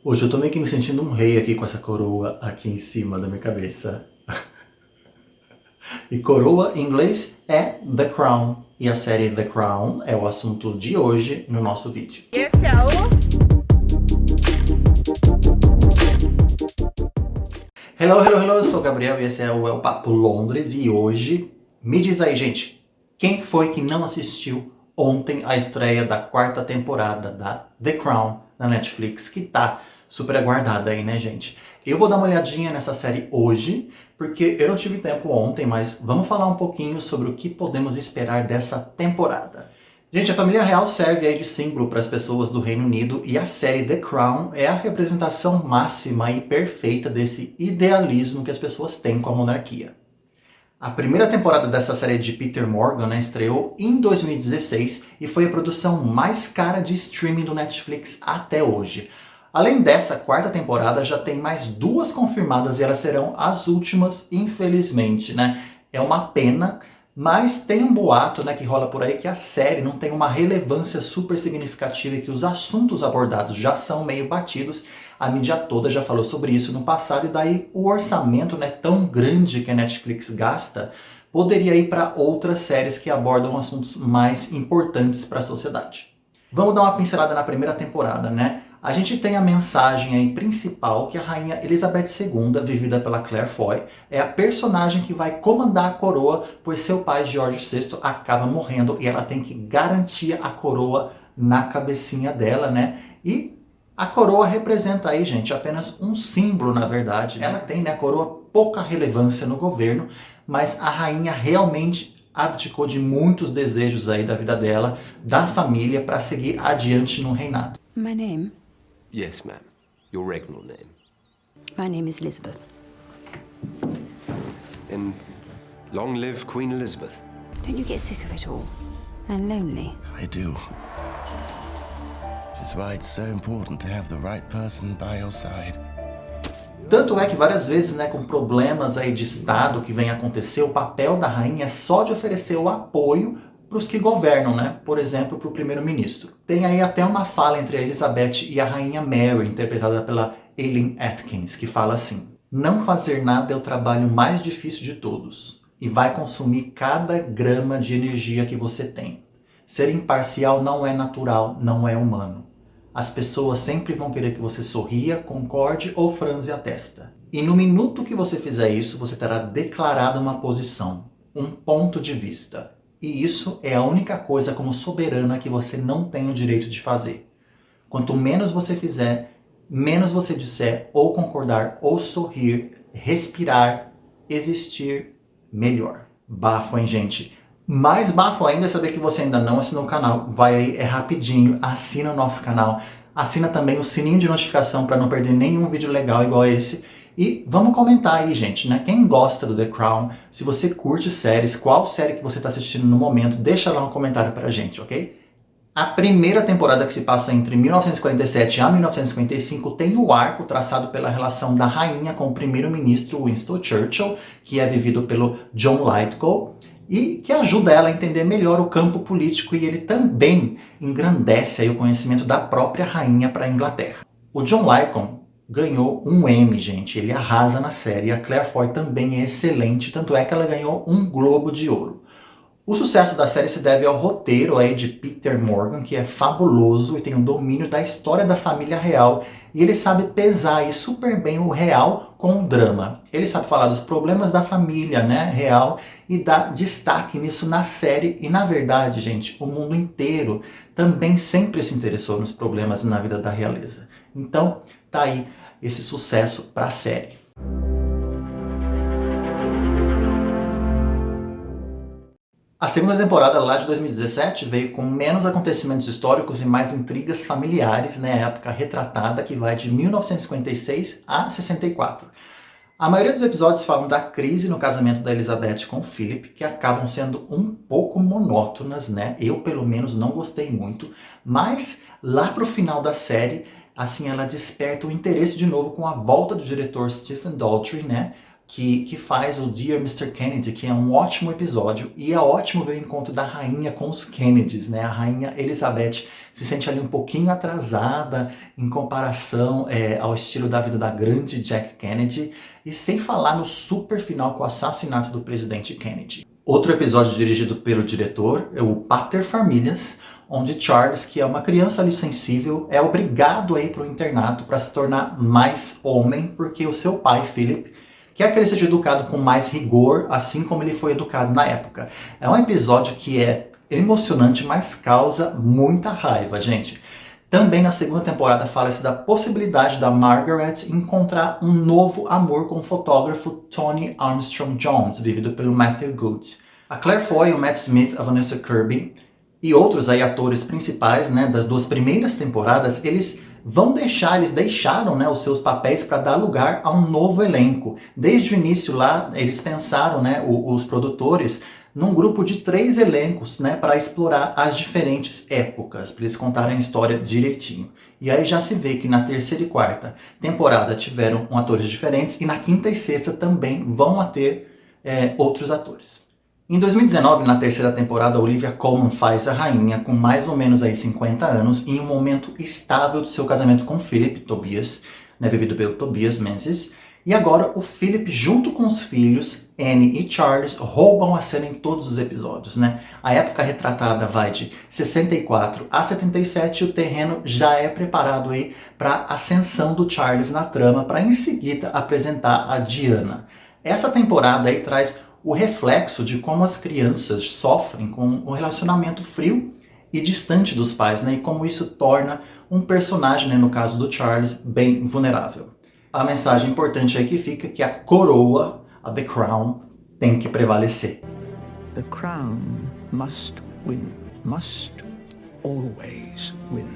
Hoje eu tô meio que me sentindo um rei aqui com essa coroa aqui em cima da minha cabeça. E coroa em inglês é The Crown. E a série The Crown é o assunto de hoje no nosso vídeo. Esse é o... Hello, hello, hello, eu sou o Gabriel e esse é o El Papo Londres. E hoje, me diz aí, gente, quem foi que não assistiu ontem a estreia da quarta temporada da The Crown na Netflix, que tá super aguardada aí, né, gente? Eu vou dar uma olhadinha nessa série hoje, porque eu não tive tempo ontem, mas vamos falar um pouquinho sobre o que podemos esperar dessa temporada. Gente, a família real serve aí de símbolo para as pessoas do Reino Unido e a série The Crown é a representação máxima e perfeita desse idealismo que as pessoas têm com a monarquia. A primeira temporada dessa série de Peter Morgan, né, estreou em 2016 e foi a produção mais cara de streaming do Netflix até hoje. Além dessa, a quarta temporada já tem mais duas confirmadas e elas serão as últimas, infelizmente, né? É uma pena, mas tem um boato, né, que rola por aí que a série não tem uma relevância super significativa e que os assuntos abordados já são meio batidos. A mídia toda já falou sobre isso no passado e daí o orçamento, né, tão grande que a Netflix gasta poderia ir para outras séries que abordam assuntos mais importantes para a sociedade. Vamos dar uma pincelada na primeira temporada, né? A gente tem a mensagem aí principal que a rainha Elizabeth II, vivida pela Claire Foy, é a personagem que vai comandar a coroa, pois seu pai George VI acaba morrendo e ela tem que garantir a coroa na cabecinha dela, né? E a coroa representa aí, gente, apenas um símbolo, na verdade. Ela tem, né, a coroa pouca relevância no governo, mas a rainha realmente abdicou de muitos desejos aí da vida dela, da família, para seguir adiante no reinado. My name? Yes, ma'am. Your regnal name. My name is Elizabeth. Then long live Queen Elizabeth. Don't you get sick of it all? And lonely? I do. Which is why it's so important to have the right person by your side. Tanto é que várias vezes, né, com problemas aí de Estado que vem acontecer, o papel da rainha é só de oferecer o apoio para os que governam, né? Por exemplo, para o primeiro-ministro. Tem aí até uma fala entre a Elizabeth e a rainha Mary, interpretada pela Aileen Atkins, que fala assim: não fazer nada é o trabalho mais difícil de todos e vai consumir cada grama de energia que você tem. Ser imparcial não é natural, não é humano. As pessoas sempre vão querer que você sorria, concorde ou franze a testa. E no minuto que você fizer isso, você terá declarado uma posição, um ponto de vista. E isso é a única coisa como soberana que você não tem o direito de fazer. Quanto menos você fizer, menos você disser ou concordar ou sorrir, respirar, existir, melhor. Bafo, hein, gente? Mais bafo ainda é saber que você ainda não assinou o canal. Vai aí, é rapidinho, assina o nosso canal. Assina também o sininho de notificação para não perder nenhum vídeo legal igual esse. E vamos comentar aí, gente, né? Quem gosta do The Crown, se você curte séries, qual série que você está assistindo no momento, deixa lá um comentário pra gente, ok? A primeira temporada, que se passa entre 1947 a 1955, tem o arco traçado pela relação da rainha com o primeiro-ministro Winston Churchill, que é vivido pelo John Lithgow, e que ajuda ela a entender melhor o campo político, e ele também engrandece aí o conhecimento da própria rainha para a Inglaterra. O John Lithgow ganhou um Emmy, gente, ele arrasa na série, e a Claire Foy também é excelente, tanto é que ela ganhou um Globo de Ouro. O sucesso da série se deve ao roteiro aí de Peter Morgan, que é fabuloso e tem um domínio da história da família real, e ele sabe pesar aí super bem o real com o drama. Ele sabe falar dos problemas da família, né, real, e dá destaque nisso na série. E na verdade, gente, o mundo inteiro também sempre se interessou nos problemas na vida da realeza. Então, tá aí esse sucesso para a série. A segunda temporada, lá de 2017, veio com menos acontecimentos históricos e mais intrigas familiares, né, época retratada, que vai de 1956 a 64. A maioria dos episódios falam da crise no casamento da Elizabeth com o Philip, que acabam sendo um pouco monótonas, né? Eu, pelo menos, não gostei muito, mas lá pro final da série, assim, ela desperta o interesse de novo com a volta do diretor Stephen Daldry, né, que faz o Dear Mr. Kennedy, que é um ótimo episódio, e é ótimo ver o encontro da rainha com os Kennedys, né? A rainha Elizabeth se sente ali um pouquinho atrasada em comparação ao estilo da vida da grande Jack Kennedy, e sem falar no super final com o assassinato do presidente Kennedy. Outro episódio dirigido pelo diretor é o Paterfamilias, onde Charles, que é uma criança ali sensível, é obrigado a ir para o internato para se tornar mais homem, porque o seu pai, Philip, quer que ele seja educado com mais rigor, assim como ele foi educado na época. É um episódio que é emocionante, mas causa muita raiva, gente. Também na segunda temporada fala-se da possibilidade da Margaret encontrar um novo amor com o fotógrafo Tony Armstrong Jones, vivido pelo Matthew Good. A Claire Foy, o Matt Smith, a Vanessa Kirby e outros aí atores principais, né, das duas primeiras temporadas, eles deixaram, né, os seus papéis para dar lugar a um novo elenco. Desde o início lá, eles pensaram, né, os produtores, num grupo de 3 elencos, né, para explorar as diferentes épocas, para eles contarem a história direitinho. E aí já se vê que na terceira e quarta temporada tiveram atores diferentes, e na quinta e sexta também vão ter outros atores. Em 2019, na terceira temporada, Olivia Colman faz a rainha com mais ou menos aí 50 anos em um momento estável do seu casamento com Philip Tobias, né, vivido pelo Tobias Menzies. E agora o Philip, junto com os filhos, Annie e Charles, roubam a cena em todos os episódios, né? A época retratada vai de 64 a 77 e o terreno já é preparado aí para a ascensão do Charles na trama, para em seguida apresentar a Diana. Essa temporada aí traz o reflexo de como as crianças sofrem com um relacionamento frio e distante dos pais, né? E como isso torna um personagem, né, no caso do Charles, bem vulnerável. A mensagem importante aí que fica é que a coroa, a The Crown, tem que prevalecer. The crown must win, must always win.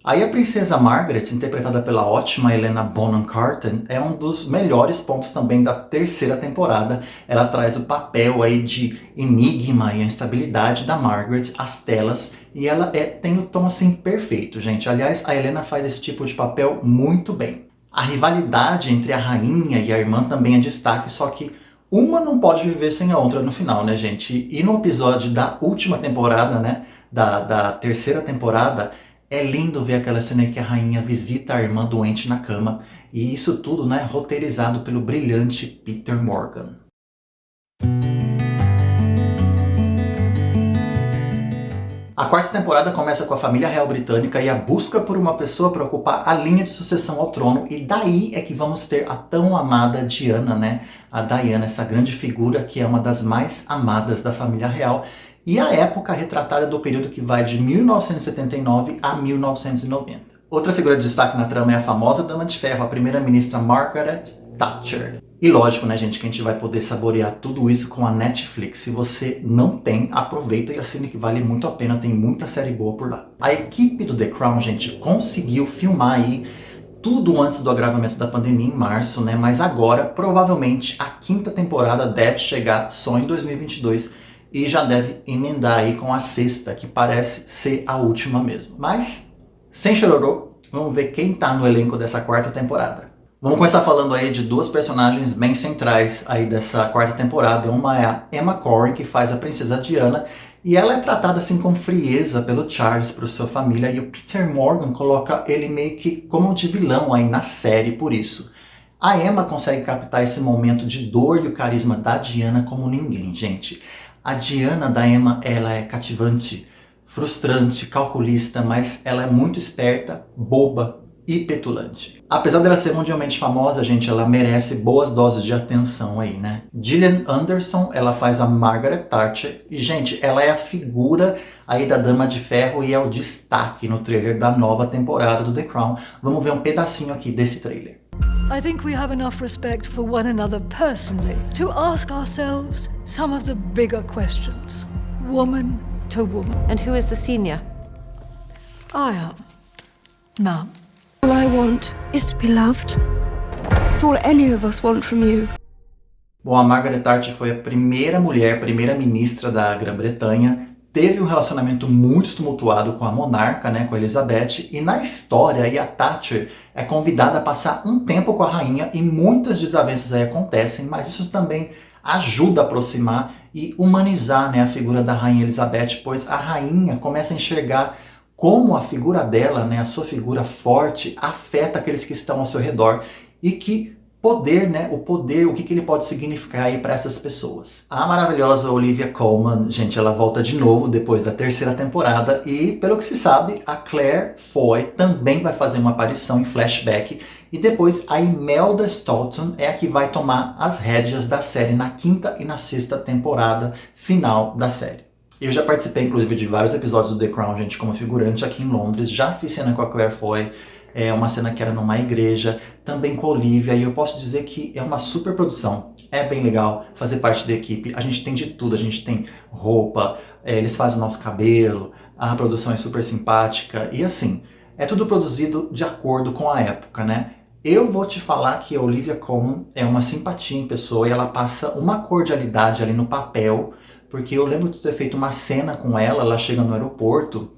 Aí a princesa Margaret, interpretada pela ótima Helena Bonham Carter, é um dos melhores pontos também da terceira temporada. Ela traz o papel aí de enigma e a instabilidade da Margaret às telas, e ela tem o tom assim perfeito, gente. Aliás, a Helena faz esse tipo de papel muito bem. A rivalidade entre a rainha e a irmã também é destaque, só que uma não pode viver sem a outra no final, né, gente? E no episódio da última temporada, né, da terceira temporada, é lindo ver aquela cena em que a rainha visita a irmã doente na cama, e isso tudo, né, roteirizado pelo brilhante Peter Morgan. A quarta temporada começa com a família real britânica e a busca por uma pessoa para ocupar a linha de sucessão ao trono, e daí é que vamos ter a tão amada Diana, né? A Diana, essa grande figura que é uma das mais amadas da família real, e a época retratada do período que vai de 1979 a 1990. Outra figura de destaque na trama é a famosa Dama de Ferro, a primeira-ministra Margaret Thatcher. E lógico, né, gente, que a gente vai poder saborear tudo isso com a Netflix. Se você não tem, aproveita e assine, que vale muito a pena, tem muita série boa por lá. A equipe do The Crown, gente, conseguiu filmar aí tudo antes do agravamento da pandemia em março, né, mas agora, provavelmente, a quinta temporada deve chegar só em 2022 e já deve emendar aí com a sexta, que parece ser a última mesmo. Mas, sem chororô, vamos ver quem tá no elenco dessa quarta temporada. Vamos começar falando aí de duas personagens bem centrais aí dessa quarta temporada. Uma é a Emma Corrin, que faz a princesa Diana, e ela é tratada assim com frieza pelo Charles, por sua família, e o Peter Morgan coloca ele meio que como de vilão aí na série por isso. A Emma consegue captar esse momento de dor e o carisma da Diana como ninguém, gente. A Diana da Emma, ela é cativante, frustrante, calculista, mas ela é muito esperta, boba e petulante. Apesar dela ser mundialmente famosa, gente, ela merece boas doses de atenção aí, né? Gillian Anderson, ela faz a Margaret Thatcher, e, gente, ela é a figura aí da Dama de Ferro e é o destaque no trailer da nova temporada do The Crown. Vamos ver um pedacinho aqui desse trailer. I think we have enough respect for one another personally to ask ourselves some of the bigger questions, woman to woman. And who is the senior? I am. Mum. All I want is to be loved. It's all any of us want from you. Bom, a Margaret Thatcher foi a primeira mulher, primeira-ministra da Grã-Bretanha, teve um relacionamento muito tumultuado com a monarca, né, com a Elizabeth, e na história aí a Thatcher é convidada a passar um tempo com a rainha e muitas desavenças aí acontecem, mas isso também ajuda a aproximar e humanizar, né, a figura da rainha Elizabeth, pois a rainha começa a enxergar como a figura dela, né, a sua figura forte, afeta aqueles que estão ao seu redor e que poder, né, o poder, o que ele pode significar aí para essas pessoas. A maravilhosa Olivia Colman, gente, ela volta de novo depois da 3ª temporada e, pelo que se sabe, a Claire Foy também vai fazer uma aparição em flashback e depois a Imelda Staunton é a que vai tomar as rédeas da série na 5ª e na 6ª temporada final da série. Eu já participei, inclusive, de vários episódios do The Crown, gente, como figurante aqui em Londres, já fiz cena com a Claire Foy, uma cena que era numa igreja, também com a Olivia, e eu posso dizer que é uma super produção. É bem legal fazer parte da equipe, a gente tem de tudo, a gente tem roupa, eles fazem o nosso cabelo, a produção é super simpática, e assim, é tudo produzido de acordo com a época, né? Eu vou te falar que a Olivia Colman é uma simpatia em pessoa e ela passa uma cordialidade ali no papel, porque eu lembro de ter feito uma cena com ela, ela chega no aeroporto,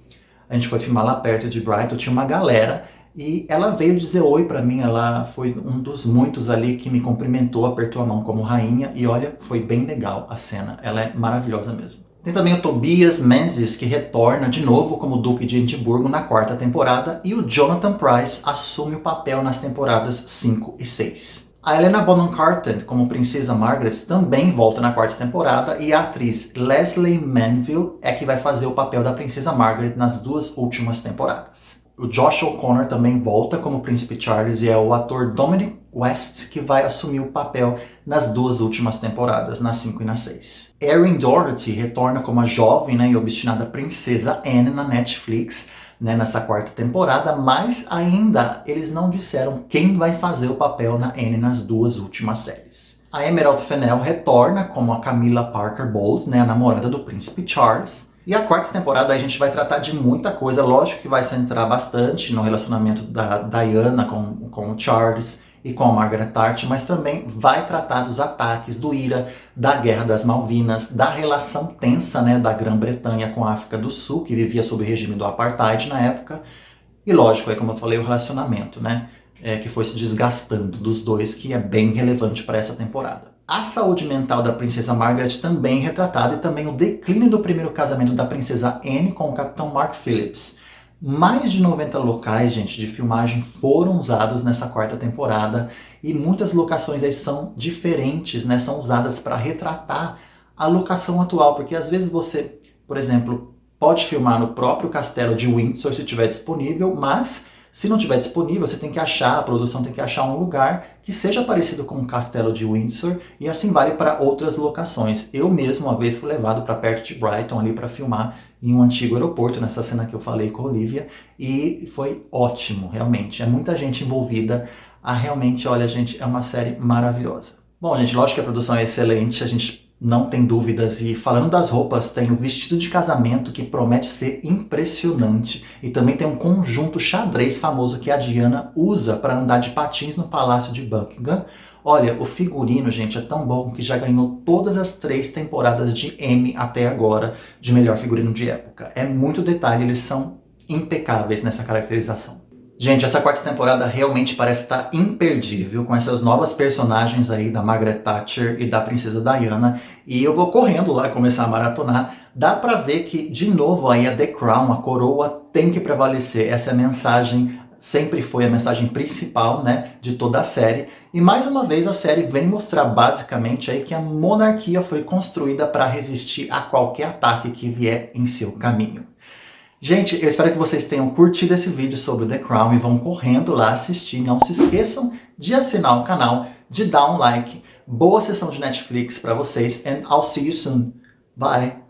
a gente foi filmar lá perto de Brighton, tinha uma galera, e ela veio dizer oi pra mim, ela foi um dos muitos ali que me cumprimentou, apertou a mão como rainha, e olha, foi bem legal a cena, ela é maravilhosa mesmo. Tem também o Tobias Menzies, que retorna de novo como Duque de Edimburgo na 4ª temporada, e o Jonathan Pryce assume o papel nas temporadas 5 e 6. A Helena Bonham Carter, como Princesa Margaret, também volta na 4ª temporada, e a atriz Lesley Manville é que vai fazer o papel da Princesa Margaret nas 2 últimas temporadas. O Josh O'Connor também volta como Príncipe Charles e é o ator Dominic West que vai assumir o papel nas 2 últimas temporadas, na 5 e na 6. Erin Doherty retorna como a jovem, né, e obstinada Princesa Anne na Netflix, né, nessa 4ª temporada, mas ainda eles não disseram quem vai fazer o papel na Anne nas 2 últimas séries. A Emerald Fennell retorna como a Camilla Parker Bowles, né, a namorada do Príncipe Charles. E a 4ª temporada a gente vai tratar de muita coisa, lógico que vai centrar bastante no relacionamento da Diana com o Charles e com a Margaret Thatcher, mas também vai tratar dos ataques, do IRA, da Guerra das Malvinas, da relação tensa, né, da Grã-Bretanha com a África do Sul, que vivia sob o regime do Apartheid na época, e lógico, aí, como eu falei, o relacionamento, né, que foi se desgastando dos dois, que é bem relevante para essa temporada. A saúde mental da Princesa Margaret também retratada e também o declínio do primeiro casamento da Princesa Anne com o Capitão Mark Phillips. Mais de 90 locais, gente, de filmagem foram usados nessa 4ª temporada e muitas locações aí são diferentes, né? São usadas para retratar a locação atual, porque às vezes você, por exemplo, pode filmar no próprio castelo de Windsor se estiver disponível, mas se não estiver disponível, você tem que achar, a produção tem que achar um lugar que seja parecido com o Castelo de Windsor e assim vale para outras locações. Eu mesmo uma vez fui levado para perto de Brighton ali para filmar em um antigo aeroporto, nessa cena que eu falei com a Olivia, e foi ótimo, realmente. É muita gente envolvida. Realmente, olha, gente, é uma série maravilhosa. Bom, gente, lógico que a produção é excelente, a gente não tem dúvidas, e falando das roupas, tem o vestido de casamento que promete ser impressionante e também tem um conjunto xadrez famoso que a Diana usa para andar de patins no Palácio de Buckingham. Olha, o figurino, gente, é tão bom que já ganhou todas as 3 temporadas de Emmy até agora de melhor figurino de época. É muito detalhe, eles são impecáveis nessa caracterização. Gente, essa 4ª temporada realmente parece estar imperdível, com essas novas personagens aí da Margaret Thatcher e da Princesa Diana, e eu vou correndo lá começar a maratonar. Dá pra ver que, de novo, aí a The Crown, a coroa, tem que prevalecer. Essa mensagem sempre foi a mensagem principal, né, de toda a série. E mais uma vez a série vem mostrar basicamente aí que a monarquia foi construída para resistir a qualquer ataque que vier em seu caminho. Gente, eu espero que vocês tenham curtido esse vídeo sobre The Crown e vão correndo lá assistir. Não se esqueçam de assinar o canal, de dar um like. Boa sessão de Netflix para vocês and I'll see you soon. Bye!